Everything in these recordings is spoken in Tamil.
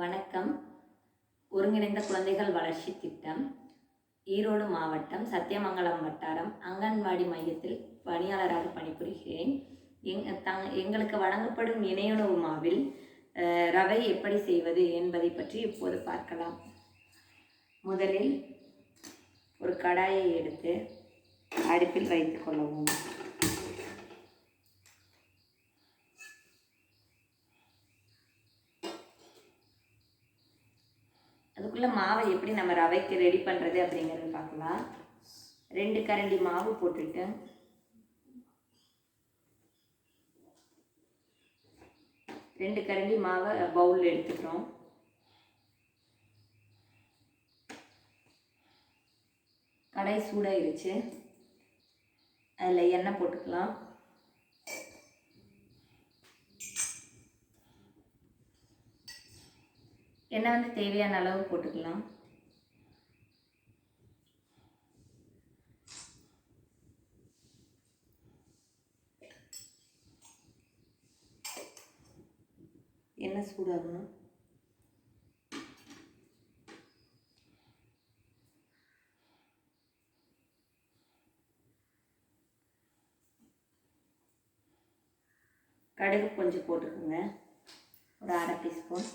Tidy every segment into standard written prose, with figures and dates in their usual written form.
வணக்கம். ஒருங்கிணைந்த குழந்தைகள் வளர்ச்சி திட்டம், ஈரோடு மாவட்டம் சத்தியமங்கலம் வட்டாரம் அங்கன்வாடி மையத்தில் பணியாளராக பணிபுரிகிறேன். எங்களுக்கு வழங்கப்படும் இணையுணவு மாவில் ரவை எப்படி செய்வது என்பதை பற்றி இப்போது பார்க்கலாம். முதலில் ஒரு கடாயை எடுத்து அடுப்பில் வைத்துக் கொள்ளவும். அதுக்குள்ளே மாவை எப்படி நம்ம ரவைக்கு ரெடி பண்ணுறது அப்படிங்கிறது பார்க்கலாம். 2 கரண்டி மாவு போட்டுட்டு ரெண்டு கரண்டி மாவை பவுலில் எடுத்துக்கிறோம். கடாய் சூடாயிருச்சு, அதில் எண்ணெய் போட்டுக்கலாம். எண்ணெய் தேவையான அளவு போட்டுக்கலாம். எண்ணெய் சூடாகணும். கடுகு கொஞ்சம் போட்டுக்கோங்க, ஒரு 1/2 டீஸ்பூன்.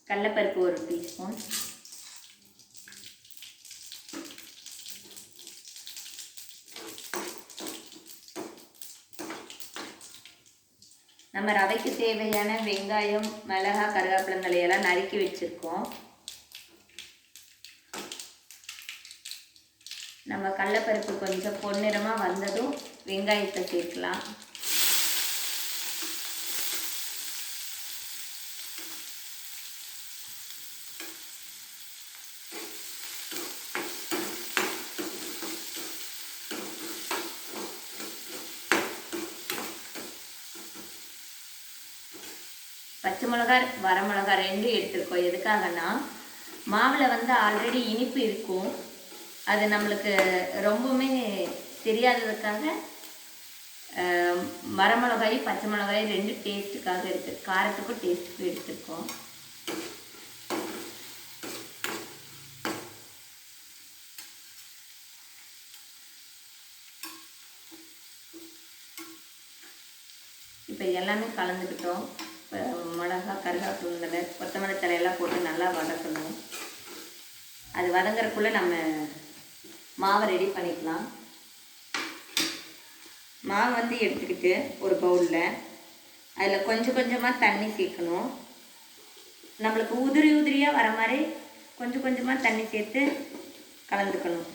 கடலைப்பருப்பு 1 டீஸ்பூன். நம்ம ரவைக்கு தேவையான வெங்காயம், மிளகாய், கருவேப்பிலை எல்லாம் நறுக்கி வச்சிருக்கோம். நம்ம கடலைப்பருப்பு கொஞ்சம் பொன்னிறமாக வந்ததும் வெங்காயத்தை சேர்க்கலாம். பச்சை மிளகாய், வரமிளகாய் 2 எடுத்துருக்கோம். எதுக்காகனா மாவில் ஆல்ரெடி இனிப்பு இருக்கும், அது நம்மளுக்கு ரொம்பவுமே தெரியாததுக்காக வரமிளகாய், பச்சை மிளகாய் 2 டேஸ்ட்டுக்காக இருக்குது, காரத்துக்கும் டேஸ்ட்டுக்கும் எடுத்துருக்கோம். இப்போ எல்லாமே கலந்துக்கிட்டோம். மிளகா, கருவேப்பிலை, கொத்தமல்லி தலையெல்லாம் போட்டு நல்லா வதக்கணும். அது வதங்குறதுக்குள்ளே நம்ம மாவை ரெடி பண்ணிக்கலாம். மாவு எடுத்துக்கிட்டு ஒரு பவுலில் அதில் கொஞ்சம் கொஞ்சமாக தண்ணி சேர்க்கணும். நம்மளுக்கு உதிரி உதிரியாக வர மாதிரி கொஞ்சம் கொஞ்சமாக தண்ணி சேர்த்து கலந்துக்கணும்.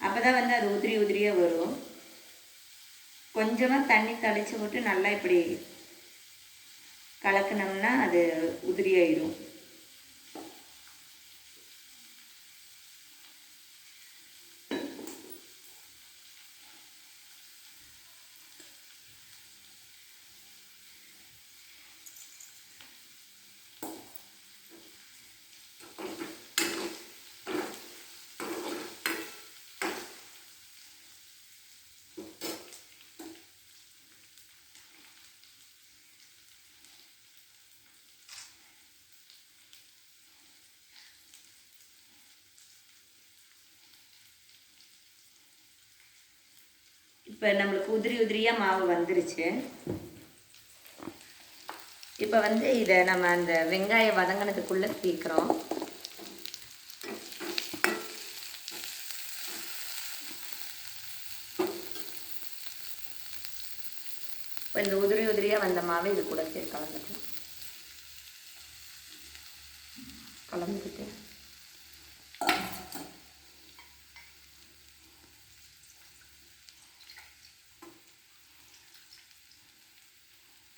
அப்போ தான் அது உதிரி உதிரியாக வரும். கொஞ்சமாக தண்ணி தெளித்து போட்டு நல்லா இப்படி கலக்கினோம்னா அது உதிரியாயிடும். இப்போ நம்மளுக்கு உதிரி உதிரியாக மாவு வந்துருச்சு. இப்போ இதை நம்ம அந்த வெங்காயம் வதங்கினதுக்குள்ளே சேர்க்குறோம். இப்போ இந்த உதிரி உதிரியாக வந்த மாவை இது கூட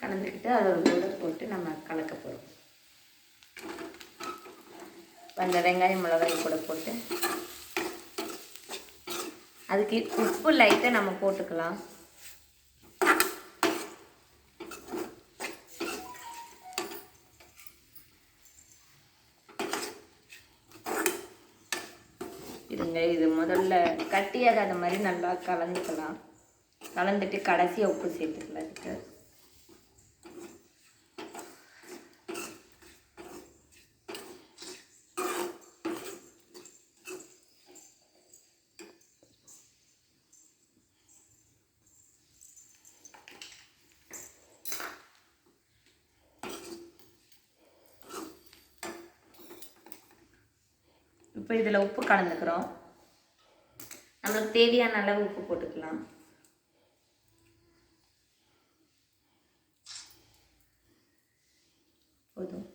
கலந்துக்கிட்டு அதோட கூட போட்டு நம்ம கலக்க போகிறோம். அந்த வெங்காயம், மிளகாய் கூட போட்டு அதுக்கு உப்பு லைட்டாக நம்ம போட்டுக்கலாம். இருங்க, இது முதல்ல கட்டியாகாத மாதிரி நல்லா கலந்துக்கலாம். கலந்துட்டு கடைசியாக உப்பு சேர்த்துக்கலாம். அதுக்கு இப்போ இதில் உப்பு கலந்துக்கிறோம். நம்மளுக்கு தேவையான அளவு உப்பு போட்டுக்கலாம். போதும்.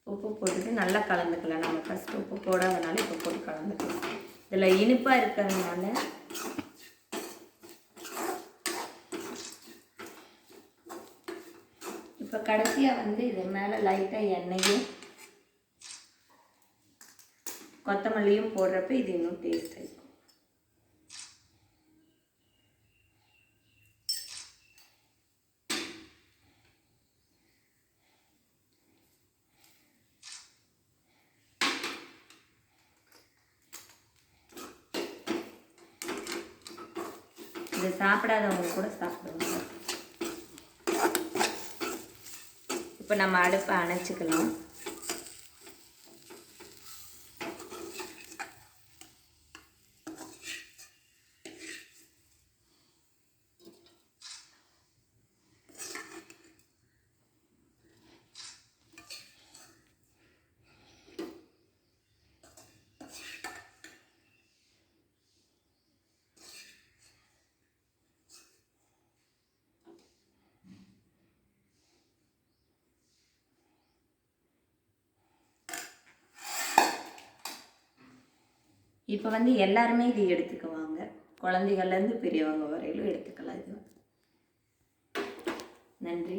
உப்பு போட்டுட்டு நல்லா கலந்துக்கலாம். நம்ம ஃபஸ்ட்டு உப்பு போடாதனால இப்போ போட்டு கலந்துக்கலாம். இதில் இனிப்பாக இருக்கிறதுனால இப்போ கடைசியாக வந்து இது மேலே லைட்டாக எண்ணெயும் கொத்தமல்லியும் போடுறப்ப இது இன்னும் டேஸ்ட் இருக்கும். இது சாப்பிடாதவங்க கூட சாப்பிடுவாங்க. இப்போ நம்ம அடுப்பை அணைச்சிக்கலாம். இப்போ வந்து எல்லாருமே இது எடுத்துக்குவாங்க. குழந்தைகள்லேருந்து பெரியவங்க வரையிலும் எடுத்துக்கலாம். இது நன்றி.